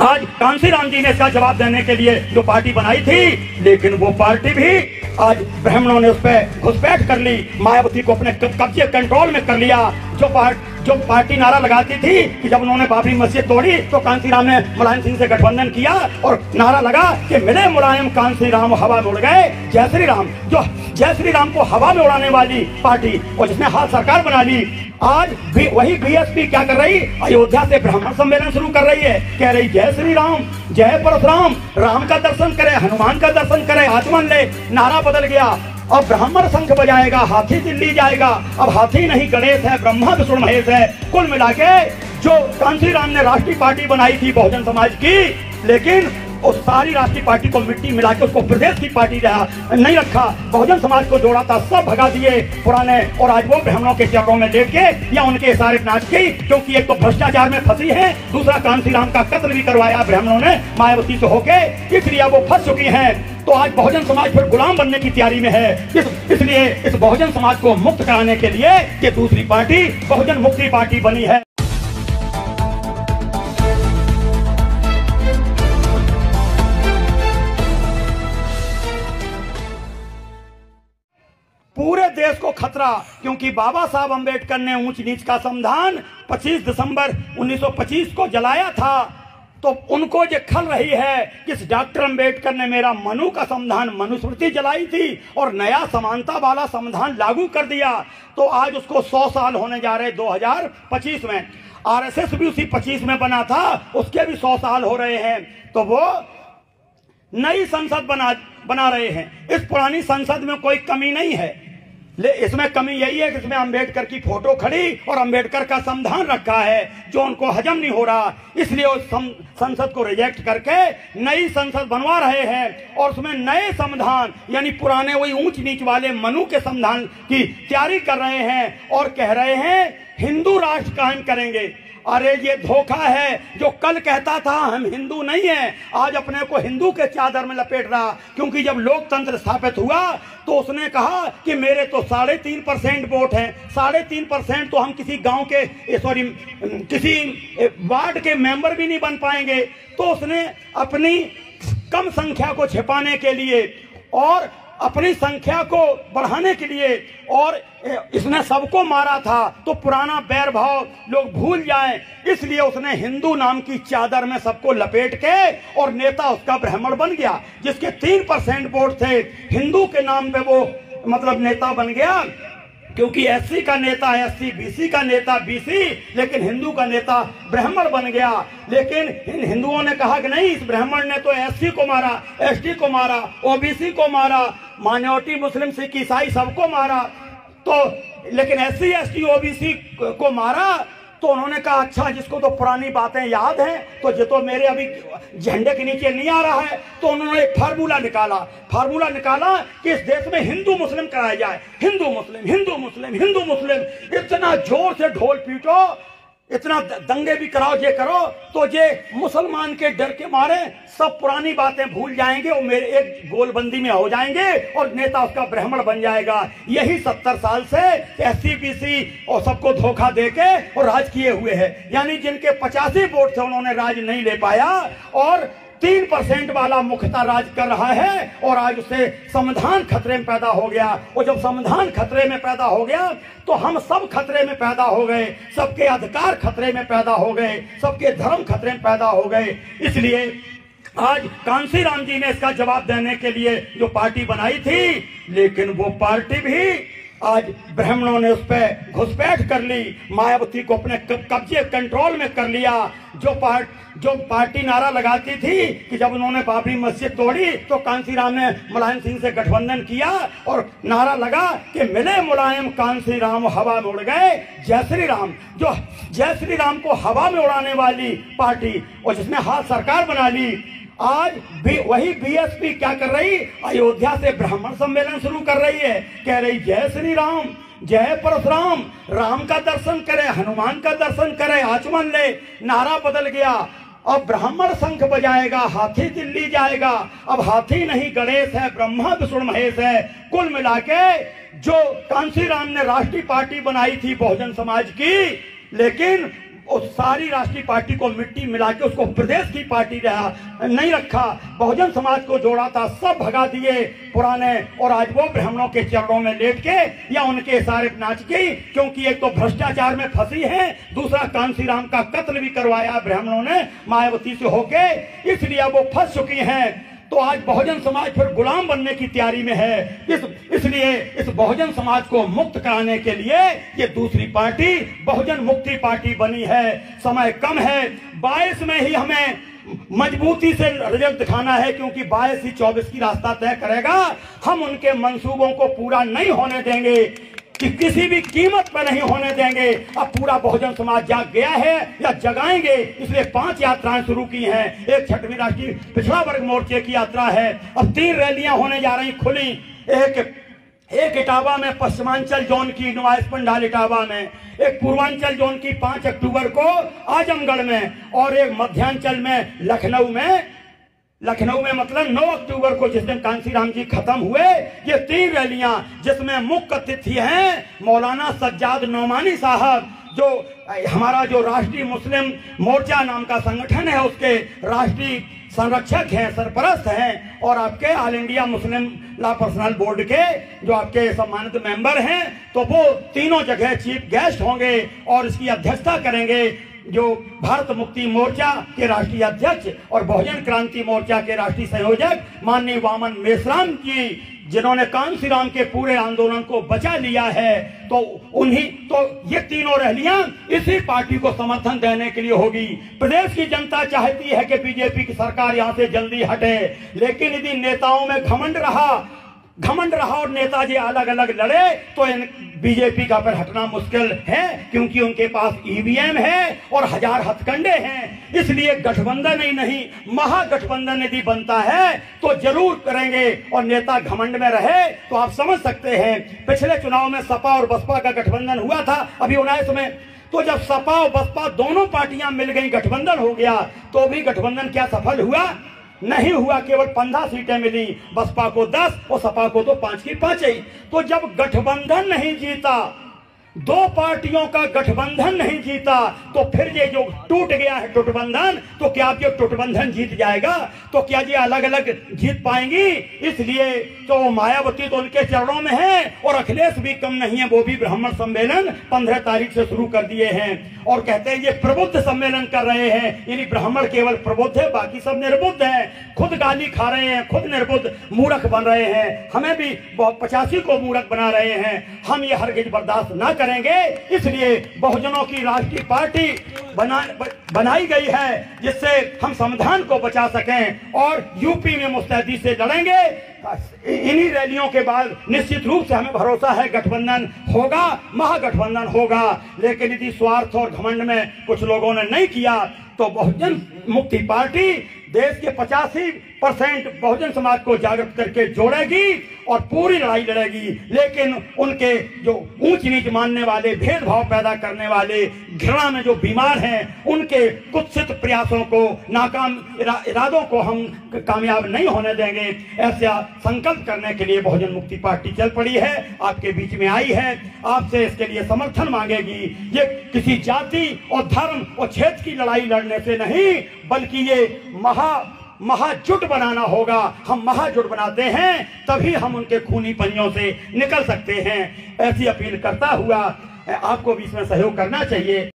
आज कांसीराम जी ने इसका जवाब देने के लिए जो पार्टी बनाई थी, लेकिन वो पार्टी भी आज ब्राह्मणों ने उस पर घुसपैठ कर ली, मायावती को अपने कब्जे कंट्रोल में कर लिया। जो पार्टी नारा लगाती थी कि जब उन्होंने बाबरी मस्जिद तोड़ी तो कांसीराम ने मुलायम सिंह से गठबंधन किया और नारा लगा कि मिले मुलायम कांसीराम हवा में उड़ गए जय श्री राम। जो जय श्री राम को हवा में उड़ाने वाली पार्टी और जिसने हाल सरकार बना ली, आज भी वही बीएसपी क्या कर रही, अयोध्या से ब्राह्मण सम्मेलन शुरू कर रही है, कह रही जय श्री राम, जय परशुराम, राम का दर्शन करे, हनुमान का दर्शन करे, आचमन ले। नारा बदल गया, अब ब्राह्मण शंख बजाएगा, हाथी दिल्ली जाएगा। अब हाथी नहीं गणेश है, ब्रह्मा विष्णु महेश है। कुल मिला के जो कांसीराम ने राष्ट्रीय पार्टी बनाई थी बहुजन समाज की, लेकिन उस सारी राष्ट्रीय पार्टी को मिट्टी मिला के उसको प्रदेश की पार्टी नहीं रखा, बहुजन समाज को जोड़ा था, सब भगा दिए पुराने। और आज वो ब्राह्मणों के चरणों में लेट के या उनके सारे नाच की, क्योंकि एक तो भ्रष्टाचार में फंसी है, दूसरा कांसीराम का कत्ल भी करवाया ब्राह्मणों ने मायावती से होके, इसलिए वो फंस चुकी हैं। तो आज बहुजन समाज फिर गुलाम बनने की तैयारी में है। इसलिए इस बहुजन समाज को मुक्त कराने के लिए ये दूसरी पार्टी बहुजन मुक्ति पार्टी बनी है। पूरे देश को खतरा, क्योंकि बाबा साहब अंबेडकर ने ऊंच नीच का संविधान 25 दिसंबर 1925 को जलाया था, तो उनको जो खल रही है कि डॉक्टर अंबेडकर ने मेरा मनु का संविधान मनुस्मृति जलाई थी और नया समानता वाला संविधान लागू कर दिया। तो आज उसको 100 साल होने जा रहे 2025 में। आरएसएस भी उसी 25 में बना था, उसके भी 100 साल हो रहे हैं। तो वो नई संसद बना रहे हैं। इस पुरानी संसद में कोई कमी नहीं है, इसमें कमी यही है कि इसमें अंबेडकर की फोटो खड़ी और अंबेडकर का संविधान रखा है, जो उनको हजम नहीं हो रहा। इसलिए उस संसद को रिजेक्ट करके नई संसद बनवा रहे हैं और उसमें नए संविधान यानी पुराने वही ऊंच नीच वाले मनु के संविधान की तैयारी कर रहे हैं और कह रहे हैं हिंदू राष्ट्र कायम करेंगे। अरे ये धोखा है, जो कल कहता था हम हिंदू नहीं हैं, आज अपने को हिंदू के चादर में लपेट रहा। क्योंकि जब लोकतंत्र स्थापित हुआ तो उसने कहा कि मेरे तो 3.5% वोट हैं, 3.5% तो हम किसी गांव के किसी वार्ड के मेंबर भी नहीं बन पाएंगे। तो उसने अपनी कम संख्या को छिपाने के लिए और अपनी संख्या को बढ़ाने के लिए और इसने सबको मारा था, तो पुराना बैर भाव लोग भूल जाएं, इसलिए उसने हिंदू नाम की चादर में सबको लपेट के और नेता उसका ब्राह्मण बन गया। जिसके 3% वोट थे, हिंदू के नाम पे वो मतलब नेता बन गया। क्योंकि एससी का नेता एससी, बीसी का नेता बीसी, लेकिन हिंदू का नेता ब्राह्मण बन गया। लेकिन इन हिंदुओं ने कहा कि नहीं, इस ब्राह्मण ने तो एससी को मारा, एसटी को मारा, ओबीसी को मारा, माइनॉरिटी मुस्लिम सिख ईसाई सबको मारा। तो लेकिन एससी एसटी ओबीसी को मारा तो उन्होंने कहा अच्छा, जिसको तो पुरानी बातें याद हैं, तो जो तो मेरे अभी झंडे के नीचे नहीं आ रहा है, तो उन्होंने एक फार्मूला निकाला कि इस देश में हिंदू मुस्लिम कराया जाए। हिंदू मुस्लिम, हिंदू मुस्लिम, हिंदू मुस्लिम, इतना जोर से ढोल पीटो, इतना दंगे भी कराओ, ये करो, तो ये मुसलमान के डर के मारे सब पुरानी बातें भूल जाएंगे और मेरे एक गोलबंदी में हो जाएंगे और नेता उसका ब्राह्मण बन जाएगा। यही 70 साल से एससी बीसी और सबको धोखा देके और राज किए हुए हैं। यानी जिनके 85 वोट थे उन्होंने राज नहीं ले पाया और 3% वाला मुख्यता राज कर रहा है और आज उससे संविधान खतरे में पैदा हो गया। और जब संविधान खतरे में पैदा हो गया तो हम सब खतरे में पैदा हो गए, सबके अधिकार खतरे में पैदा हो गए, सबके धर्म खतरे में पैदा हो गए। इसलिए आज कांसीराम जी ने इसका जवाब देने के लिए जो पार्टी बनाई थी, लेकिन वो पार्टी भी आज ब्राह्मणों ने उस पर घुसपैठ कर ली, मायावती को अपने कब्जे कंट्रोल में कर लिया। जो पार्टी नारा लगाती थी कि जब उन्होंने बाबरी मस्जिद तोड़ी तो कांसीराम ने मुलायम सिंह से गठबंधन किया और नारा लगा कि मिले मुलायम कांसीराम हवा में उड़ गए जय श्री राम। जो जय श्री राम को हवा में उड़ाने वाली पार्टी और जिसने हाल सरकार बना ली, आज भी वही बीएसपी क्या कर रही, अयोध्या से ब्राह्मण सम्मेलन शुरू कर रही है, कह रही जय श्री राम, जय परशुराम, राम का दर्शन करे, हनुमान का दर्शन करे, आचमन ले। नारा बदल गया, अब ब्राह्मण शंख बजाएगा, हाथी दिल्ली जाएगा। अब हाथी नहीं गणेश है, ब्रह्मा विष्णु महेश है। कुल मिला के जो कांसीराम ने राष्ट्रीय पार्टी बनाई थी बहुजन समाज की, लेकिन उस सारी राष्ट्रीय पार्टी को मिट्टी मिला के उसको प्रदेश की पार्टी नहीं रखा, बहुजन समाज को जोड़ा था, सब भगा दिए पुराने, और आज वो ब्राह्मणों के चरणों में लेट के या उनके सारे नाच के, क्योंकि एक तो भ्रष्टाचार में फंसी है, दूसरा कांसीराम का कत्ल भी करवाया ब्राह्मणों ने मायावती से होके, इसलिए वो फंस चुकी हैं। तो आज बहुजन समाज फिर गुलाम बनने की तैयारी में है। इसलिए इस बहुजन समाज को मुक्त कराने के लिए ये दूसरी पार्टी बहुजन मुक्ति पार्टी बनी है। समय कम है, 22 में ही हमें मजबूती से रिजल्ट दिखाना है, क्योंकि 22 ही 24 की रास्ता तय करेगा। हम उनके मंसूबों को पूरा नहीं होने देंगे, कि किसी भी कीमत पर नहीं होने देंगे। अब पूरा बहुजन समाज जाग गया है या जगाएंगे, इसलिए 5 यात्राएं शुरू की हैं। एक 6वीं राष्ट्रीय पिछड़ा वर्ग मोर्चे की यात्रा है, अब 3 रैलियां होने जा रही खुली। एक इटावा में पश्चिमांचल जोन की नुमाइश पंडाल इटावा में, एक पूर्वांचल जोन की 5 अक्टूबर को आजमगढ़ में, और एक मध्यांचल में लखनऊ में मतलब 9 अक्टूबर को, जिस दिन कांसीराम जी खत्म हुए। ये 3 रैलियां, जिसमें मुख्य अतिथि हैं मौलाना सज्जाद नौमानी साहब, जो हमारा जो राष्ट्रीय मुस्लिम मोर्चा नाम का संगठन है उसके राष्ट्रीय संरक्षक हैं, सरपरस्त हैं, और आपके all India Muslim law personal board के जो आपके सम्मानित मेंबर हैं। तो वो तीनों जगह चीफ गेस्ट होंगे और इसकी अध्यक्षता करेंगे जो भारत मुक्ति मोर्चा के राष्ट्रीय अध्यक्ष और बहुजन क्रांति मोर्चा के राष्ट्रीय संयोजक माननीय वामन मेश्राम जी, जिन्होंने कांसीराम के पूरे आंदोलन को बचा लिया है। तो ये तीनों रैलियां इसी पार्टी को समर्थन देने के लिए होगी। प्रदेश की जनता चाहती है कि बीजेपी की सरकार यहां से जल्दी हटे, लेकिन यदि नेताओं में घमंड रहा और नेताजी अलग अलग लड़े तो बीजेपी का पर हटना मुश्किल है, क्योंकि उनके पास ईवीएम है और 1000 हथकंडे हैं। इसलिए गठबंधन ही नहीं, महागठबंधन यदि बनता है तो जरूर करेंगे, और नेता घमंड में रहे तो आप समझ सकते हैं। पिछले चुनाव में सपा और बसपा का गठबंधन हुआ था अभी 19 में, तो जब सपा और बसपा दोनों पार्टियां मिल गई, गठबंधन हो गया, तो भी गठबंधन क्या सफल हुआ? नहीं हुआ। केवल 15 सीटें मिली, बसपा को 10 और सपा को तो 5 की 5 ही। तो जब गठबंधन नहीं जीता, 2 पार्टियों का गठबंधन नहीं जीता, तो फिर ये जो टूट गया है गठबंधन, तो क्या अब ये गठबंधन जीत जाएगा? तो क्या ये अलग अलग जीत पाएंगी? इसलिए तो मायावती तो उनके चरणों में है, और अखिलेश भी कम नहीं है, वो भी ब्राह्मण सम्मेलन 15 तारीख से शुरू कर दिए हैं, और कहते हैं ये प्रबुद्ध सम्मेलन कर रहे हैं। यानी ब्राह्मण केवल प्रबुद्ध है, बाकी सब निर्बुद्ध हैं, खुद गाली खा रहे हैं, खुद निर्बुद्ध मूर्ख बन रहे हैं, हमें भी 85 को मूर्ख बना रहे हैं। हम ये हरगिज बर्दाश्त ना करेंगे। इसलिए बहुजनों की राष्ट्रीय पार्टी बनाई गई है, जिससे हम संविधान को बचा सकें, और यूपी में मुस्तैदी से लड़ेंगे। इन्हीं रैलियों के बाद निश्चित रूप से हमें भरोसा है गठबंधन होगा, महागठबंधन होगा। लेकिन यदि स्वार्थ और घमंड में कुछ लोगों ने नहीं किया, तो बहुजन मुक्ति पार्टी देश के 85% बहुजन समाज को जागृत करके जोड़ेगी और पूरी लड़ाई लड़ेगी। लेकिन उनके जो ऊंच नीच मानने वाले, भेदभाव पैदा करने वाले, घृणा में जो बीमार हैं, उनके कुत्सित प्रयासों को, नाकाम इरादों को हम कामयाब नहीं होने देंगे। ऐसा संकल्प करने के लिए बहुजन मुक्ति पार्टी चल पड़ी है, आपके बीच में आई है, आपसे इसके लिए समर्थन मांगेगी। ये किसी जाति और धर्म और क्षेत्र की लड़ाई लड़ने से नहीं, बल्कि ये महाजुट बनाना होगा। हम महाजुट बनाते हैं तभी हम उनके खूनी पंजों से निकल सकते हैं। ऐसी अपील करता हुआ आपको भी इसमें सहयोग करना चाहिए।